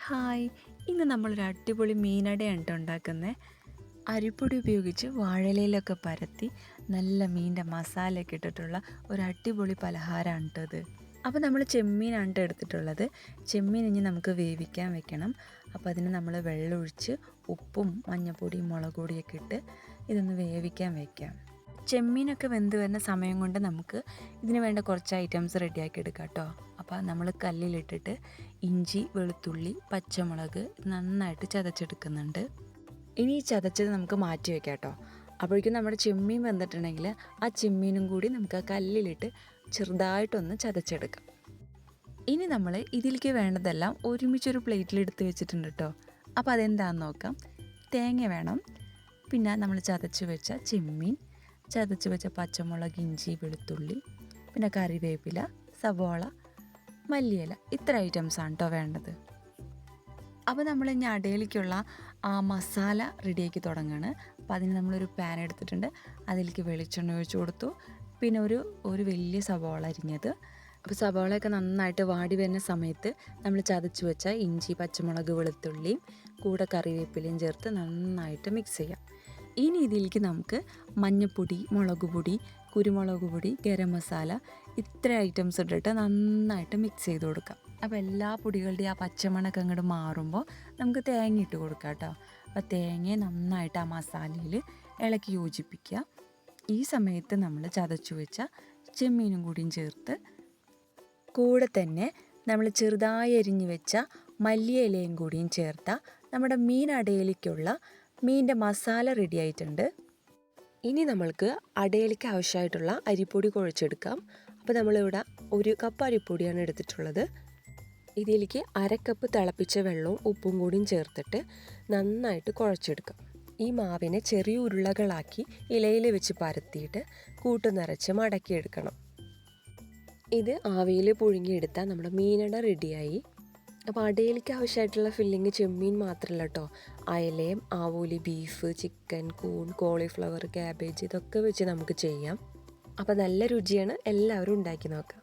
Hi, ഇന്ന് നമ്മളൊരു അടിപൊളി മീനടയാണ് കേട്ടോ ഉണ്ടാക്കുന്നത്. അരിപ്പൊടി ഉപയോഗിച്ച് വാഴയിലയിലൊക്കെ പരത്തി നല്ല മീനിൻ്റെ മസാലയൊക്കെ ഇട്ടിട്ടുള്ള ഒരു അടിപൊളി പലഹാരമാണ് കേട്ടോ ഇത്. അപ്പോൾ നമ്മൾ ചെമ്മീനാണ് കേട്ടോ എടുത്തിട്ടുള്ളത്. ചെമ്മീൻ ഇനി നമുക്ക് വേവിക്കാൻ വെക്കണം. അപ്പോൾ അതിന് നമ്മൾ വെള്ളമൊഴിച്ച് ഉപ്പും മഞ്ഞൾപ്പൊടിയും മുളക് പൊടിയൊക്കെ ഇട്ട് ഇതൊന്ന് വേവിക്കാൻ വയ്ക്കാം. ചെമ്മീനൊക്കെ വെന്ത് വരുന്ന സമയം കൊണ്ട് നമുക്ക് ഇതിന് വേണ്ട കുറച്ച് ഐറ്റംസ് റെഡിയാക്കി എടുക്കാം കേട്ടോ. അപ്പോൾ നമ്മൾ കല്ലിലിട്ടിട്ട് ഇഞ്ചി, വെളുത്തുള്ളി, പച്ചമുളക് നന്നായിട്ട് ചതച്ചെടുക്കുന്നുണ്ട്. ഇനി ഈ ചതച്ചത് നമുക്ക് മാറ്റി വയ്ക്കാം കേട്ടോ. അപ്പോഴേക്കും നമ്മുടെ ചെമ്മീൻ വെന്തിട്ടുണ്ടെങ്കിൽ ആ ചെമ്മീനും കൂടി നമുക്ക് ആ കല്ലിലിട്ട് ചെറുതായിട്ടൊന്ന് ചതച്ചെടുക്കാം. ഇനി നമ്മൾ ഇതിലേക്ക് വേണ്ടതെല്ലാം ഒരുമിച്ചൊരു പ്ലേറ്റിൽ എടുത്ത് വെച്ചിട്ടുണ്ട് കേട്ടോ. അപ്പോൾ അതെന്താണെന്ന് നോക്കാം. തേങ്ങ വേണം, പിന്നെ നമ്മൾ ചതച്ച് വെച്ച ചെമ്മീൻ, ചതച്ച് വെച്ച പച്ചമുളക്, ഇഞ്ചി, വെളുത്തുള്ളി, പിന്നെ കറിവേപ്പില, സവോള, മല്ലിയില, ഇത്ര ഐറ്റംസാണ് കേട്ടോ വേണ്ടത്. അപ്പോൾ നമ്മൾ ഇനി അടയിലേക്കുള്ള ആ മസാല റെഡിയാക്കി തുടങ്ങുകയാണ്. അപ്പോൾ അതിന് നമ്മളൊരു പാൻ എടുത്തിട്ടുണ്ട്. അതിലേക്ക് വെളിച്ചെണ്ണ ഒഴിച്ച് കൊടുത്തു. പിന്നെ ഒരു വലിയ സവോള അരിഞ്ഞത്. അപ്പോൾ സവോളയൊക്കെ നന്നായിട്ട് വാടി വരുന്ന സമയത്ത് നമ്മൾ ചതച്ച് വെച്ച ഇഞ്ചി, പച്ചമുളക്, വെളുത്തുള്ളിയും കൂടെ കറിവേപ്പിലയും ചേർത്ത് നന്നായിട്ട് മിക്സ് ചെയ്യാം. ഇനി ഇതിലേക്ക് നമുക്ക് മഞ്ഞൾപ്പൊടി, മുളക് പൊടി, കുരുമുളക് പൊടി, ഗരം മസാല, ഇത്ര ഐറ്റംസ് ഇട്ടിട്ട് നന്നായിട്ട് മിക്സ് ചെയ്ത് കൊടുക്കാം. അപ്പോൾ എല്ലാ പൊടികളുടെയും ആ പച്ചമണമൊക്കെ അങ്ങോട്ട് മാറുമ്പോൾ നമുക്ക് തേങ്ങ ഇട്ട് കൊടുക്കാം കേട്ടോ. അപ്പോൾ തേങ്ങ നന്നായിട്ട് ആ മസാലയിൽ ഇളക്കി യോജിപ്പിക്കുക. ഈ സമയത്ത് നമ്മൾ ചതച്ചു വെച്ച ചെമ്മീനും കൂടിയും ചേർത്ത് കൂടെ തന്നെ നമ്മൾ ചെറുതായി അരിഞ്ഞു വെച്ച മല്ലിയിലയും കൂടിയും ചേർത്ത നമ്മുടെ മീനടയിലേക്കുള്ള മീനിൻ്റെ മസാല റെഡി ആയിട്ടുണ്ട്. ഇനി നമ്മൾക്ക് അടയിലേക്ക് ആവശ്യമായിട്ടുള്ള അരിപ്പൊടി കുഴച്ചെടുക്കാം. അപ്പോൾ നമ്മളിവിടെ 1 കപ്പ് അരിപ്പൊടിയാണ് എടുത്തിട്ടുള്ളത്. ഇതിലേക്ക് 1/2 കപ്പ് തിളപ്പിച്ച വെള്ളവും ഉപ്പും കൂടിയും ചേർത്തിട്ട് നന്നായിട്ട് കുഴച്ചെടുക്കാം. ഈ മാവിനെ ചെറിയ ഉരുളകളാക്കി ഇലയിൽ വെച്ച് പരത്തിയിട്ട് കൂട്ട് നിറച്ച് മടക്കിയെടുക്കണം. ഇത് ആവിയിൽ പുഴുങ്ങിയെടുത്താൽ നമ്മുടെ മീനട റെഡിയായി. അപ്പോൾ അടയിലേക്ക് ആവശ്യമായിട്ടുള്ള ഫില്ലിങ് ചെമ്മീൻ മാത്രമല്ല കേട്ടോ, അയലയും, ആവോലി, ബീഫ്, ചിക്കൻ, കൂൺ, കോളിഫ്ലവർ, ക്യാബേജ്, ഇതൊക്കെ വെച്ച് നമുക്ക് ചെയ്യാം. അപ്പോൾ നല്ല രുചിയാണ്. എല്ലാവരും ഉണ്ടാക്കി നോക്കാം.